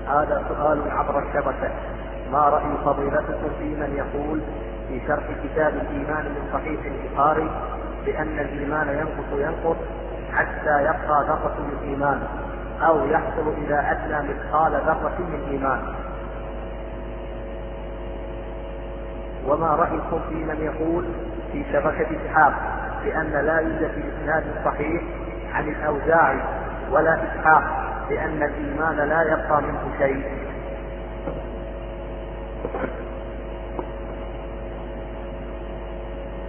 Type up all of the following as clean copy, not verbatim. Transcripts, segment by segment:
هذا سؤال عبر الشبكة. ما رأي فضيلتكم في من يقول في شرح كتاب الإيمان من صحيح البخاري بأن الإيمان ينقص حتى يبقى ذرة من إيمان، أو يحصل إلى أدنى مثقال ذرة من إيمان؟ وما رأيكم في من يقول في شبكة إسحاق بأن لا يوجد في إسناد صحيح عن الأوزاعي ولا إسحاق بأن الإيمان لا يبقى منه شيء؟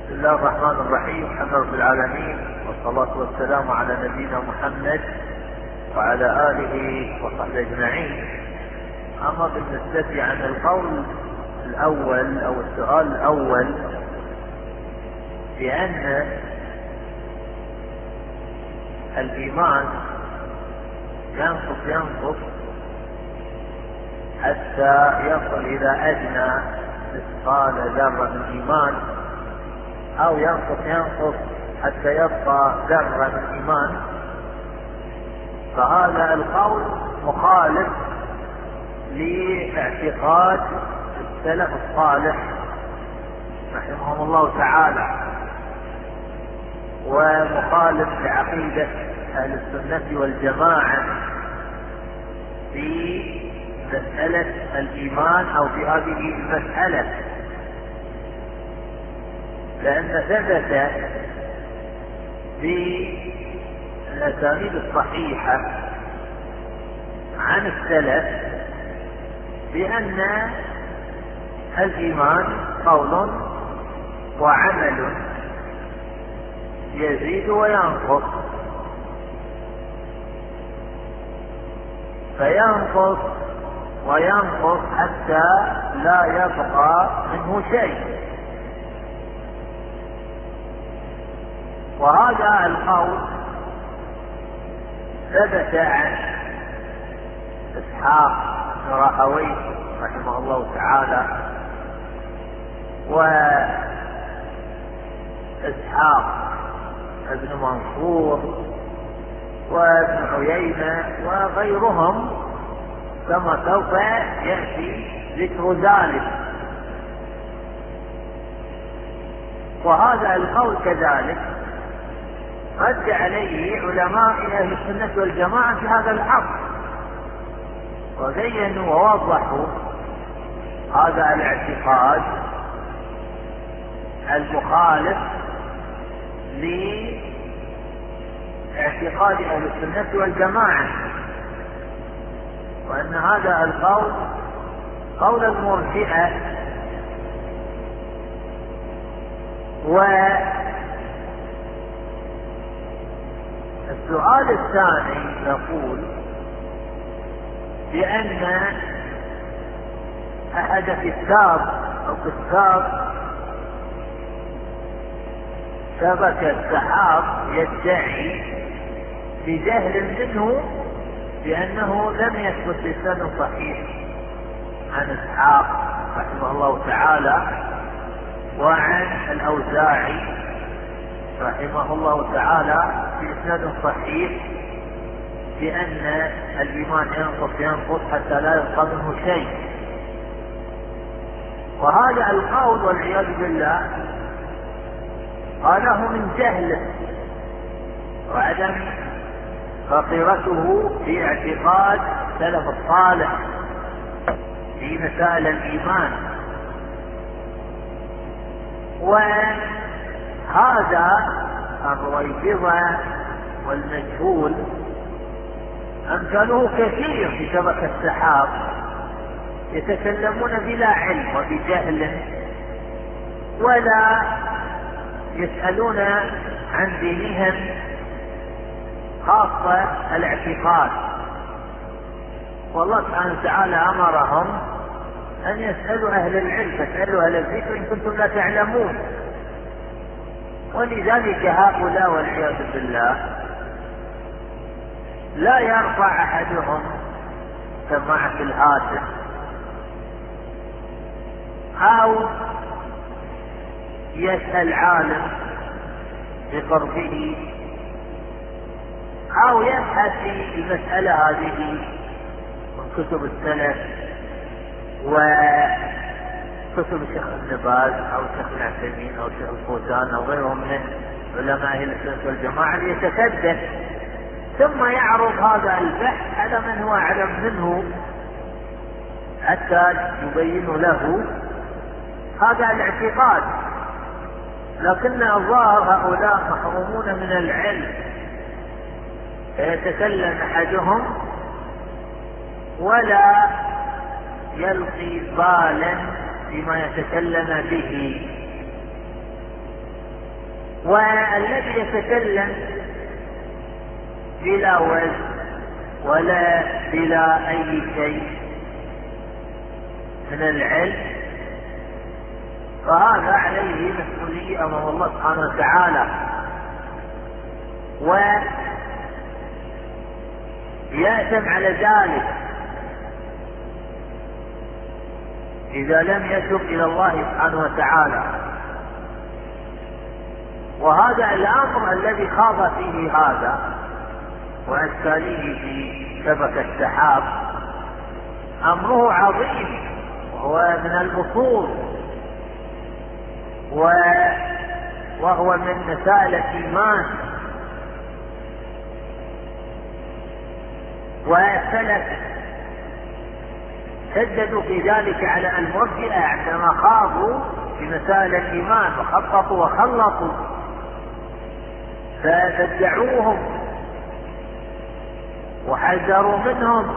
بسم الله الرحمن الرحيم. الحمد لله رب العالمين، والصلاة والسلام على نبينا محمد وعلى آله وصحبه أجمعين. أما بالنسبة عن القول الأول أو السؤال الأول بأن الإيمان ينقص حتى يصل إلى أدنى مثقال ذرة من إيمان، أو ينقص حتى يبقى ذرة من إيمان، فهذا القول مخالف لاعتقاد السلف الصالح رحمهم الله تعالى، ومخالف لعقيدة أهل السنة والجماعة في مسألة الإيمان أو في هذه المسألة، لأن ثبت في الأسانيد الصحيحة عن السلف بأن الإيمان قول وعمل يزيد وينقص، فينقص وينقص حتى لا يبقى منه شيء. وهذا القول ثبت عن إسحاق بن راهويه رحمه الله تعالى، وإسحاق ابن منصور وابن عيينة وغيرهم، كما سوف يأتي ذكر ذلك. وهذا القول كذلك رد عليه علماء أهل السنة والجماعة في هذا العصر، وبينوا ووضحوا هذا الاعتقاد المخالف لاعتقاد أهل السنة والجماعة، وأن هذا القول قول المرجئة. والسؤال الثاني يقول بأن أحد كتاب شبكة السحاب يدعي بجهل منه بأنه لم يثبت بسند صحيح عن إسحاق رحمه الله تعالى وعن الأوزاعي رحمه الله تعالى في إسناد صحيح بأن الإيمان ينقص حتى لا يبقى منه شيء. وهذا القول والعياذ بالله قاله من جهله وعدم بصيرته في اعتقاد سلف الصالح في مسائل الإيمان. وهذا الرويبضة والمجهول أمثاله كثير في شبكة السحاب، يتكلمون بلا علم وبجهل، ولا يسألون عن دينهم خاصة الاعتقاد. والله سبحانه وتعالى أمرهم أن يسألوا أهل العلم، فاسألوا أهل الذكر إن كنتم لا تعلمون. ولذلك هؤلاء والعياذ بالله لا يرفع أحدهم سماعة الهاتف أو يسأل عالم بقربه أو يبحث في المسألة هذه من كتب السلف وكتب الشيخ ابن باز أو الشيخ العثيمين أو الشيخ الفوزان أو غيرهم من علماء أهل السنة والجماعة ليتثبت، ثم يعرض هذا البحث على من هو أعلم منه حتى يبين له هذا الاعتقاد. لكن الظاهر هؤلاء محرومون من العلم، فيتكلم أحدهم ولا يلقي بالا فيما يتكلم به، والذي يتكلم بلا وزن ولا بلا أي شيء من العلم فهذا عليه مسؤولية أمام الله سبحانه وتعالى، ويأثم على ذلك إذا لم يتب إلى الله سبحانه وتعالى. وهذا الأمر الذي خاض فيه هذا وأشكاله في شبكة السحاب أمره عظيم، وهو من الأصول وهو من مسائل الإيمان. والسلف شددوا في ذلك على المرجئة عندما خاضوا في مسائل الإيمان وخططوا وخلطوا، فبدعوهم وحذروا منهم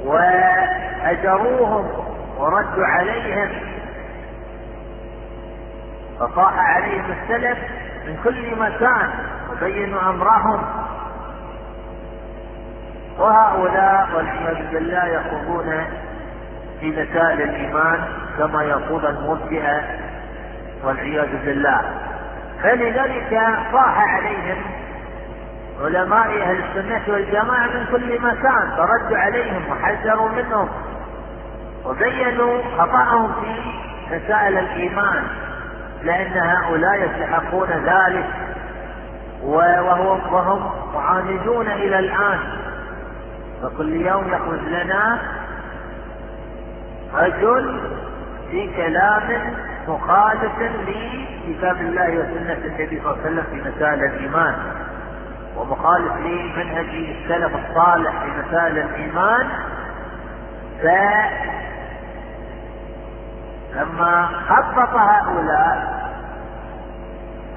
وأجروهم وردوا عليهم، فطاح عليهم السلف من كل مكان وبينوا أمرهم. وهؤلاء والعياذ بالله يخوضون في مسائل الإيمان كما يخوض المرجئة والعياذ بالله. فلذلك طاح عليهم علماء أهل السنة والجماعة من كل مكان، فردوا عليهم وحذروا منهم وبينوا خطأهم في مسائل الإيمان، لأن هؤلاء يستحقون ذلك وهم معاندون إلى الآن. فكل يوم يخرج لنا رجل في كلام مخالف لكتاب الله وسنة النبي صلى الله عليه وسلم في مسائل الإيمان، ومخالف لمنهج السلف الصالح في مسائل الإيمان. فلما خطط هؤلاء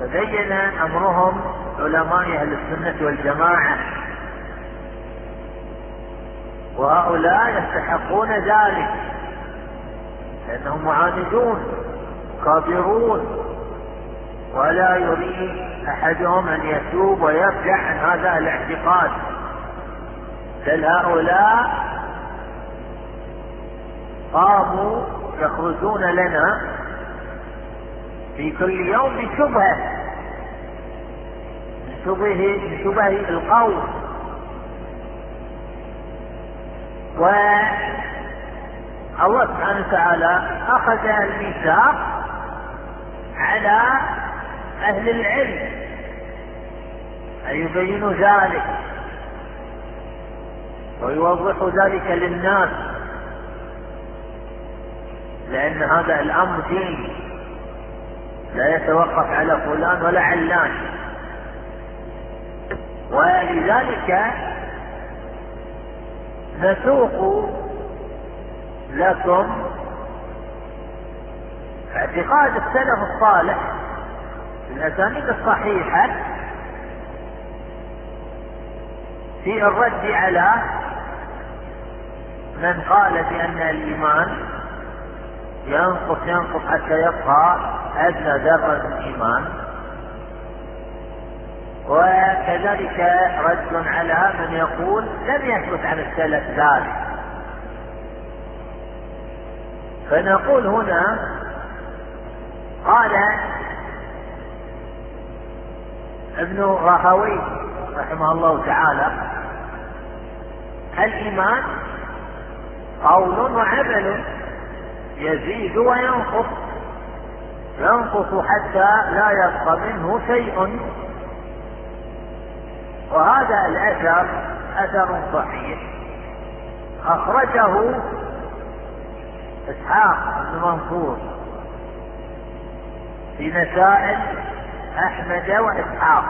تبين أمرهم علماء أهل السنة والجماعة، وهؤلاء يستحقون ذلك لأنهم معاندون كافرون، ولا يريد أحدهم أن يتوب ويرجع عن هذا الاعتقاد. بل هؤلاء قاموا يخرجون لنا في كل يوم بشبهة من شبه القول. والله سبحانه وتعالى أخذ الميثاق على أهل العلم أن يبينوا ذلك ويوضحوا ذلك للناس، لأن هذا الأمر دين لا يتوقف على فلان ولا علان. ولذلك نسوق لكم اعتقاد السلف الصالح الأسانيد الصحيحة في الرد على من قال بأن الإيمان ينقص حتى يبقى أدنى ذرة من الإيمان، وكذلك رد على من يقول لم يثبت عن السلف ذلك. فنقول هنا قال ابن راهوي رحمه الله تعالى: الإيمان قول وعمل يزيد وينقص، ينقص حتى لا يبقى منه شيء. وهذا الأثر أثر صحيح أخرجه إسحاق بن منصور في مسائل أحمد وإسحاق،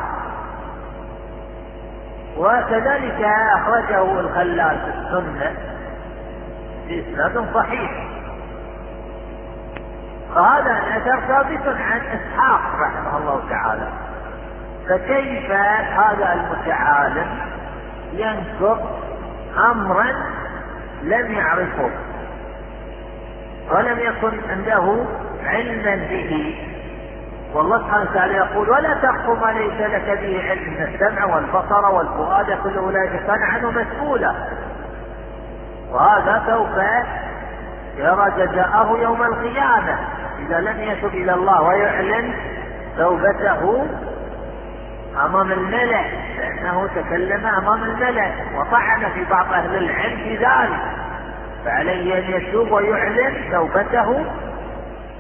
وكذلك أخرجه الخلال في السنة بإسناد صحيح. فهذا الأثر ثابت عن إسحاق رحمه الله تعالى، فكيف هذا المتعالم ينكر أمرا لم يعرفه ولم يكن عنده علما به؟ والله سبحانه وتعالى يقول: ولا تقف ما ليس لك به علم، من السمع والبصر والفؤاد كل أولئك كان عنه مسؤولا. وهذا سوف يرى جزاءه يوم القيامة إذا لم يتب إلى الله ويعلن توبته أمام الملأ، لأنه تكلم أمام الملأ وطعن في بعض أهل العلم في ذلك، فعليه أن يتوب ويعلن توبته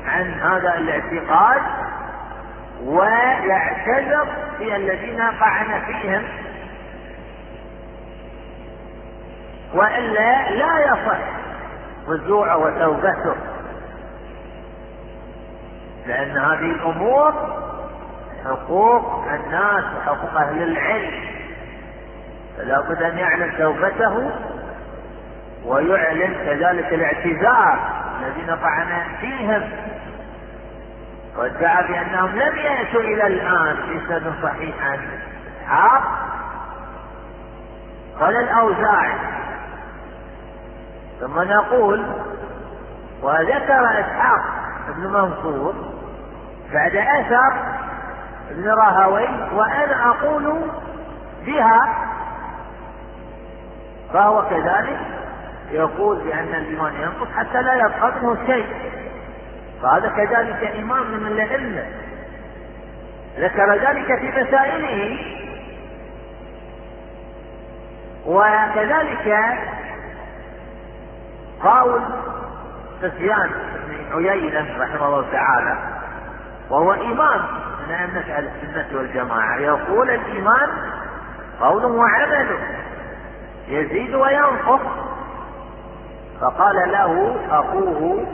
عن هذا الاعتقاد ويعتذر في الذين طعن فيهم، وإلا لا يصح رجوعه وتوبته، لأن هذه الأمور حقوق الناس وحقوق أهل العلم، فلا بد أن يعلن توبته ويعلن كذلك الاعتذار الذين طعن فيهم وادعى بأنهم لم يأتوا إلى الآن في سند صحيح عن إسحاق ولا الأوزاعي. ثم نقول: وذكر إسحاق بن منصور بعد أثر ابن راهوي وأنا أقول بها، فهو كذلك يقول بأن الإيمان ينقص حتى لا يبقى منه شيء، فهذا كذلك إمام من الأئمة ذكر ذلك في مسائله. وكذلك قول سفيان بن عيينة رحمه الله تعالى، وهو إمام من أئمة أهل السنة والجماعة، يقول: الإيمان قول وعمل يزيد وينقص. فقال له أخوه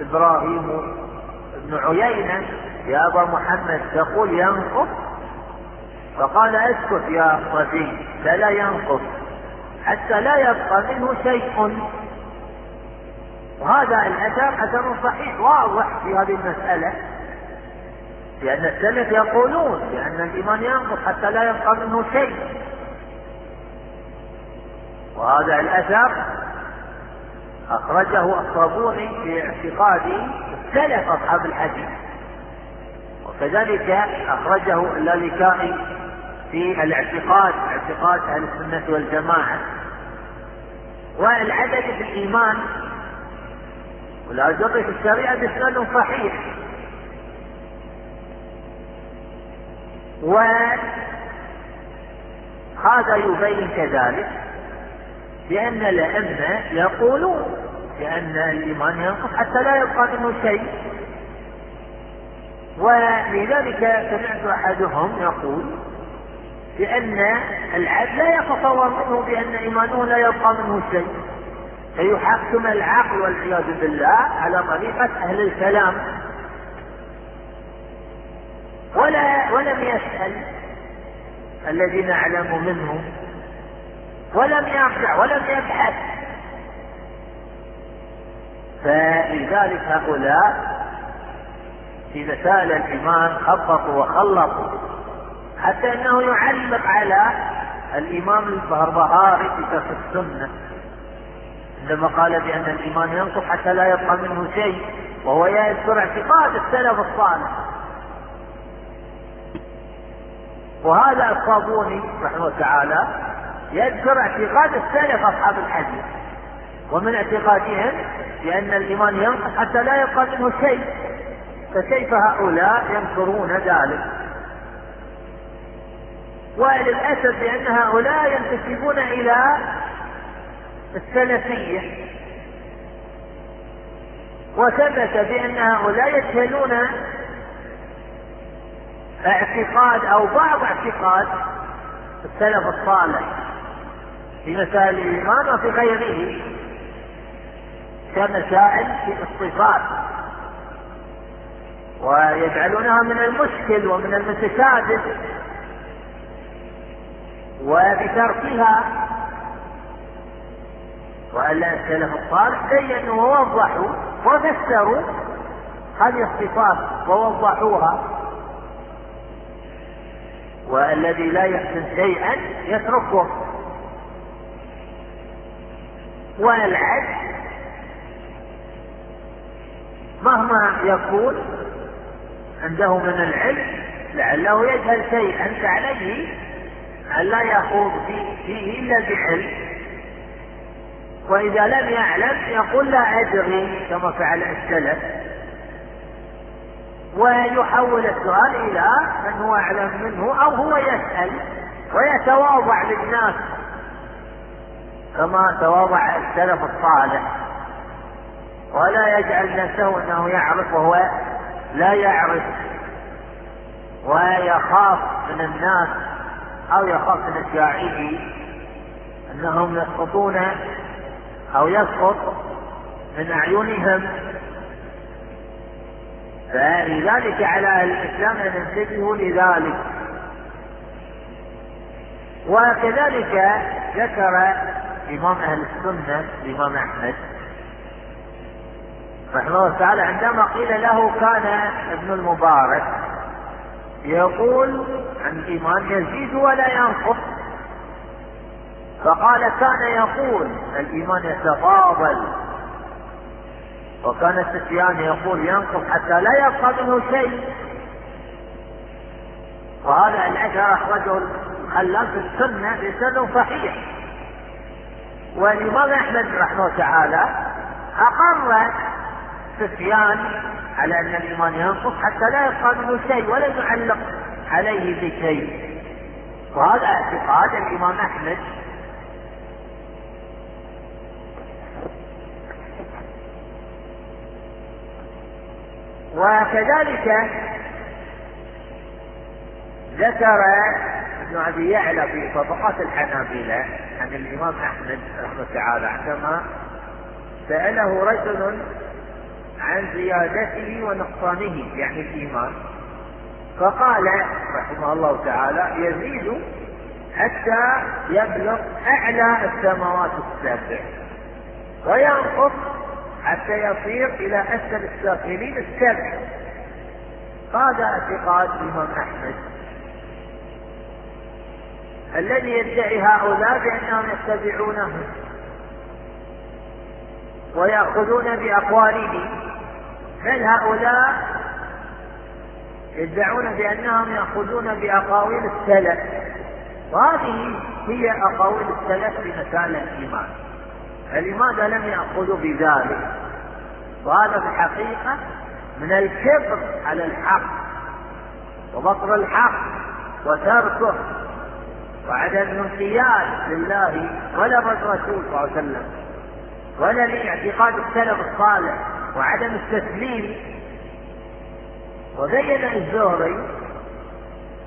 إبراهيم بن عيينة: يا أبا محمد تقول ينقص؟ فقال: اسكت يا صبي، فلا ينقص حتى لا يبقى منه شيء. وهذا الأثر حسن صحيح واضح في هذه المسألة، لأن السلف يقولون بأن الإيمان ينقص حتى لا يبقى منه شيء. وهذا الأثر أخرجه الصابوني في اعتقاد السلف أصحاب الحديث، وكذلك أخرجه اللالكائي في الاعتقاد، اعتقاد أهل السنة والجماعة. والعدد في الإيمان والأجر في الشريعة بإسناد صحيح. وهذا يبين كذلك بأن الأئمة يقولون بأن الإيمان ينقص حتى لا يبقى منه شيء. ولذلك سمعت أحدهم يقول بأن العبد لا يتصور منه بأن إيمانه لا يبقى منه شيء، فيحكم العقل والعياذ بالله على طريقة أهل الكلام، ولم يسأل الذين أعلموا منهم، ولم يرجع ولم يبحث. فلذلك هؤلاء في مسائل الإيمان خبطوا وخلطوا، حتى أنه يعلق على الإمام البهربهاري في شرح السنة عندما قال بأن الإيمان ينقص حتى لا يبقى منه شيء، وهو يذكر اعتقاد السلف الصالح. وهذا الصابوني رحمه الله تعالى يذكر اعتقاد السلف أصحاب الحديث، ومن اعتقادهم بأن الإيمان ينقص حتى لا يبقى منه شيء، فكيف هؤلاء ينكرون ذلك؟ وللأسف بأن هؤلاء ينتسبون إلى السلفية، وثبت بأن هؤلاء يجهلون اعتقاد أو بعض اعتقاد السلف الصالح، في مسائل الإيمان وفي غيره كمسائل في الصفات، ويجعلونها من المشكل ومن المتشابه، وبتركها. وألا السلف الصالح بينوا ووضحوا وفسروا هذه الصفات ووضحوها. والذي لا يحسن شيئا يتركه. والعجز مهما يكون عنده من العلم لعله يجهل شيئا، فعليه أن لا يخوض فيه إلا بعلم، وإذا لم يعلم يقول لا أدري كما فعل السلف، ويحول السؤال إلى من هو أعلم منه، أو هو يسأل ويتواضع للناس كما تواضع السلف الصالح، ولا يجعل نفسه أنه يعرف وهو لا يعرف، ويخاف من الناس أو يخاف من أتباعه أنهم يسقطون أو يسقط من أعينهم. فلذلك على أهل الإسلام أن ينتبهوا لذلك. وكذلك ذكر إمام أهل السنة الإمام أحمد رحمه الله تعالى عندما قيل له كان ابن المبارك يقول عن الإيمان يزيد ولا ينقص، فقال كان يقول الإيمان يتفاضل، وكان سفيان يقول ينقص حتى لا يبقى منه شيء. وهذا الأثر أخرجه الخلال في السنة بسند صحيح. والإمام أحمد رحمه الله تعالى أقر سفيان على أن الإيمان ينقص حتى لا يبقى منه شيء ولا يعلق عليه بشيء، وهذا اعتقاد الإمام أحمد. وكذلك ذكر ابن أبي يعلى في طبقات الحنابلة عن الإمام أحمد رحمه الله تعالى عندما سأله رجل عن زيادته ونقصانه يعني الإيمان، فقال رحمه الله تعالى يزيد حتى يبلغ أعلى السماوات السبع، وينقص حتى يصير إلى أسفل السافلين السبع. هذا اعتقاد الإمام أحمد الذي يدعي هؤلاء بأنهم يتبعونه ويأخذون بأقواله، بل هؤلاء يدعون بأنهم يأخذون بأقاويل السلف، وهذه هي أقاويل السلف في مسائل الإيمان. فلماذا لم يأخذوا بذلك؟ وهذا في الحقيقة من الكبر على الحق وبطر الحق وتركه وعدم الانقياد لله ولا الرسول صلى الله عليه وسلم ولا لاعتقاد السلف الصالح وعدم التسليم. وبين الزهري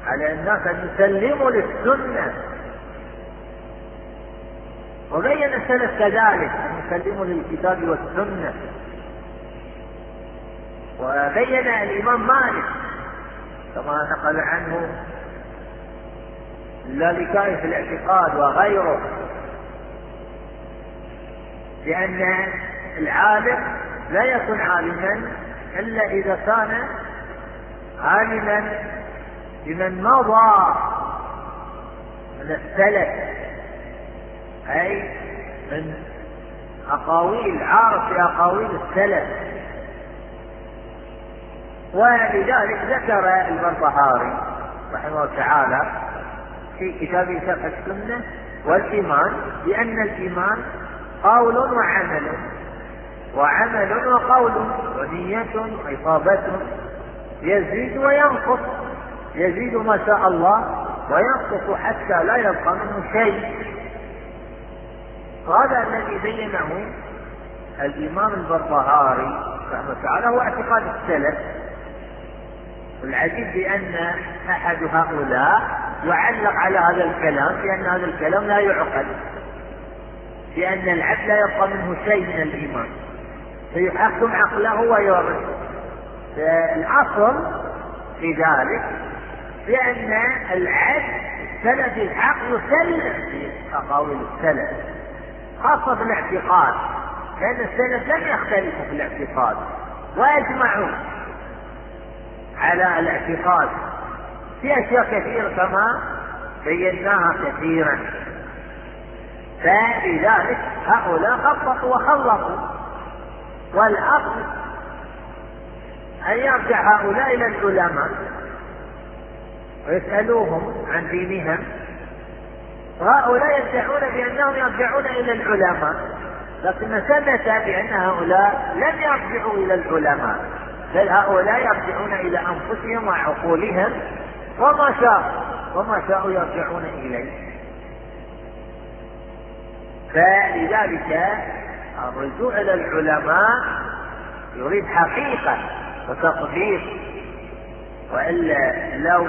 على الناس أن يسلموا للسنة، وبين السلف كذلك أن يسلموا للكتاب والسنة. وبين الإمام مالك كما نقل عنه اللالكائي في الاعتقاد وغيره بأن العالم لا يكون عالما إلا إذا كان عالما بمن مضى من السلف، أي من أقاويل عارف في أقاويل السلف. ولذلك ذكر البربهاري رحمه الله تعالى في كتابه شرح السنة والإيمان بأن الإيمان قول وعمل، وعمل وقول ونية وإصابة، يزيد وينقص، يزيد ما شاء الله وينقص حتى لا يبقى منه شيء. هذا الذي بينه الإمام البربهاري رحمه الله تعالى هو اعتقاد السلف. والعجيب بأن أحد هؤلاء يعلق على هذا الكلام بأن هذا الكلام لا يعقل، بأن العبد لا يبقى منه شيء من الإيمان، فيحكم عقله ويورث. الأصل في ذلك بأن العبد السلف الحق يسلم في أقاويل السلف، خاصة في الاعتقاد، لأن السلف لم يختلفوا في الاعتقاد ويجمعوا على الاعتقاد في أشياء كثيرة كما بيناها كثيرا. فلذلك هؤلاء خططوا وخلطوا، والأصل أن يرجع هؤلاء إلى العلماء ويسألوهم عن دينهم، وهؤلاء يدعون بأنهم يرجعون إلى العلماء، لكن ثبت بأن هؤلاء لم يرجعوا إلى العلماء، بل هؤلاء يرجعون إلى أنفسهم وعقولهم وما شاءوا يرجعون إليه. فلذلك الرجوع إلى العلماء يريد حقيقة وتطبيق، وإلا لو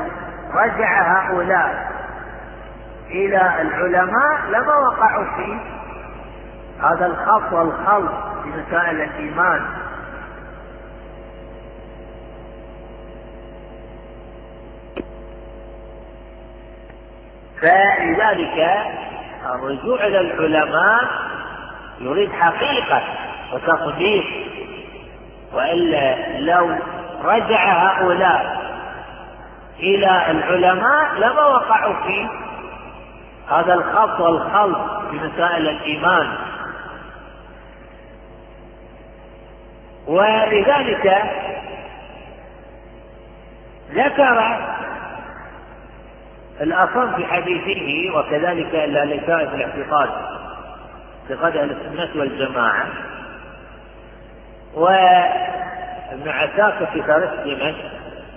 رجع هؤلاء إلى العلماء لما وقعوا في هذا الخط والخلط في مسائل الإيمان. فلذلك الرجوع إلى العلماء يريد حقيقة وتطبيق، وإلا لو رجع هؤلاء إلى العلماء لما وقعوا في هذا الخط والخلط في مسائل الإيمان. ولذلك ذكر الأصم في حديثه وكذلك اللالكائي في الاعتقاد اعتقاد أهل السنة والجماعة، وابن عساكر في تاريخ دمشق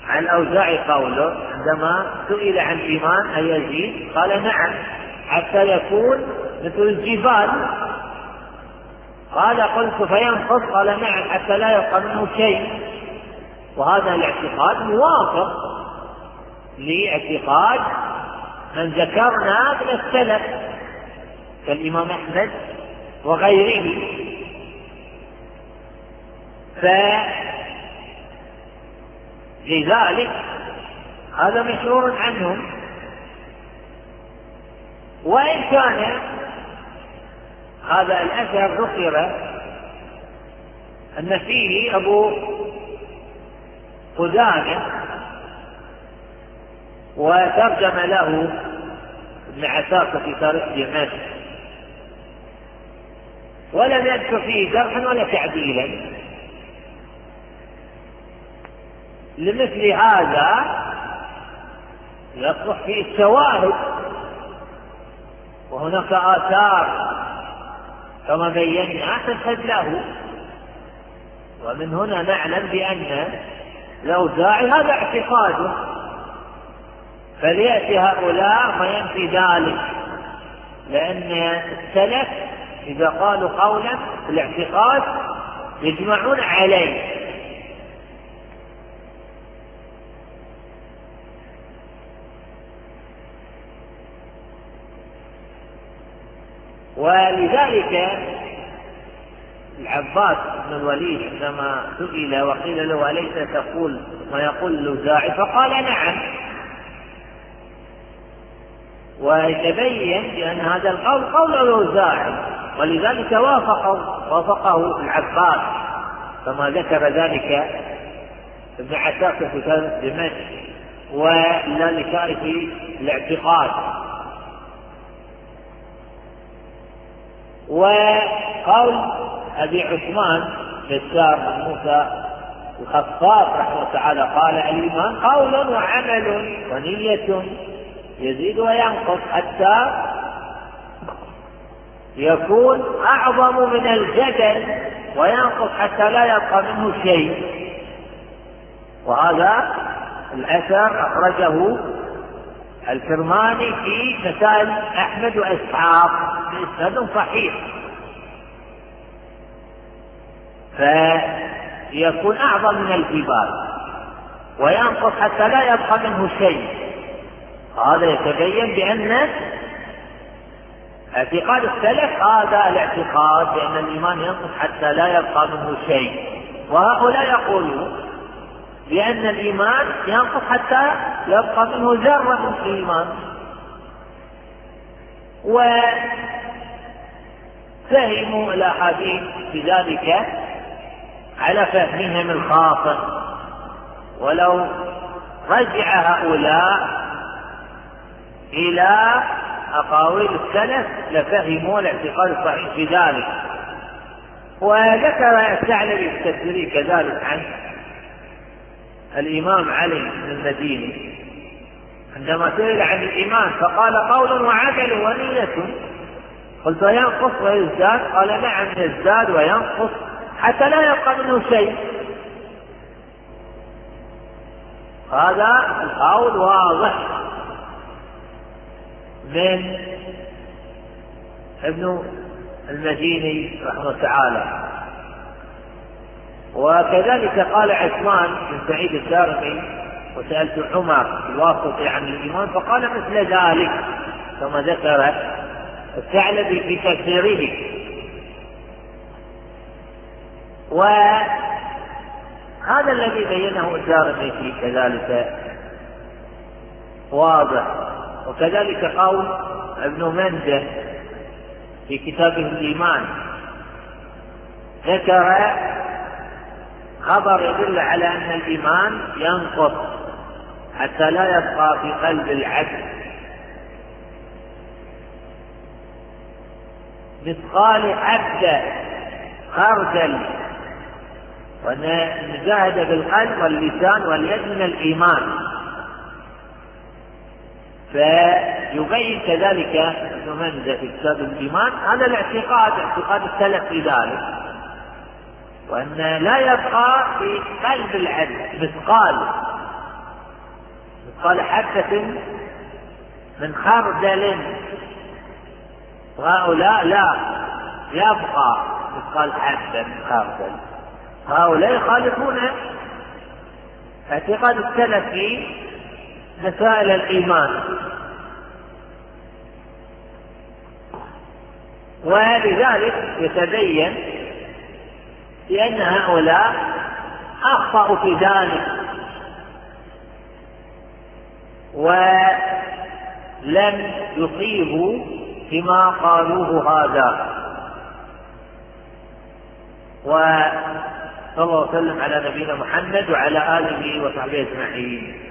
عن الأوزاعي قوله عندما سئل عن الإيمان أيزيد قال نعم حتى يكون مثل الجبال. قال قلت فينقص؟ قال نعم حتى لا يبقى منه شيء. وهذا الاعتقاد موافق لاعتقاد من ذكرنا من السلف كالإمام أحمد وغيره. فلذلك هذا مشهور عنهم، وإن كان هذا الأثر ذكر أن فيه أبو قدامة وترجم له ابن عساكر في تاريخ دمشق، ولم يذكر فيه جرحا ولا تعديلا. لمثل هذا يصلح فيه الشواهد، وهناك آثار كما بينا تشهد له. ومن هنا نعلم بأن الأوزاعي هذا اعتقاده، فليأتي هؤلاء ما ينفي ذلك، لأن السلف إذا قالوا قولا في الاعتقاد يجمعون عليه. ولذلك العباس بن الوليد عندما سئل وقيل له أليس تقول ما يقول الأوزاعي فقال نعم، ويتبين بأن هذا القول قول الأوزاعي، ولذلك وافقه العباس كما ذكر ذلك ابن عساكر في تاريخ دمشق واللالكائي في الاعتقاد. وقول أبي عثمان بشار بن موسى الخطاب رحمه الله تعالى قال الإيمان قول وعمل ونية يزيد وينقص حتى يكون أعظم من الجبل وينقص حتى لا يبقى منه شيء. وهذا الأثر أخرجه الكرماني في مسائل أحمد وإسحاق بإسناد صحيح. فيكون أعظم من الجبال وينقص حتى لا يبقى منه شيء. هذا يتبين بأن اعتقاد السلف هذا الاعتقاد بأن الإيمان ينقص حتى لا يبقى منه شيء، وهؤلاء يقولون بأن الإيمان ينقص حتى يبقى منه ذرة من الإيمان، وفهموا الأحاديث بذلك على فهمهم الخاطئ. ولو رجع هؤلاء إلى أقاويل السلف لفهموا الاعتقاد الصحيح في ذلك. وذكر الثعلبي في تفسيره كذلك عن الإمام علي بن المديني عندما سئل عن الإيمان فقال قول وعمل ونية. قلت ينقص ويزداد؟ قال نعم يزداد وينقص حتى لا يبقى منه شيء. هذا القول واضح من ابن المديني رحمه الله تعالى. وكذلك قال عثمان بن سعيد الدارمي وسألت عمر الواسطي عن الإيمان فقال مثل ذلك كما ذكر الثعلبي في تفسيره. وهذا الذي بينه الدارمي في كذلك واضح. وكذلك قول ابن منده في كتابه الإيمان ذكر خبر يدل على أن الإيمان ينقص حتى لا يبقى في قلب العبد مثقال حبة خردل، ونجاهد بالقلب واللسان واليد من الإيمان. فيبين كذلك ابن منده في كتاب الإيمان هذا الاعتقاد، اعتقاد السلف في ذلك، وأن لا يبقى في قلب العبد مثقال حبة من خردل. وهؤلاء لا يبقى مثقال حبة من خردل، هؤلاء يخالفون اعتقاد السلف في مسائل الإيمان. ولذلك يتبين بأن هؤلاء أخطأوا في ذلك ولم يصيبوا بما قالوه هذا. وصلى الله وسلم على نبينا محمد وعلى آله وصحبه أجمعين.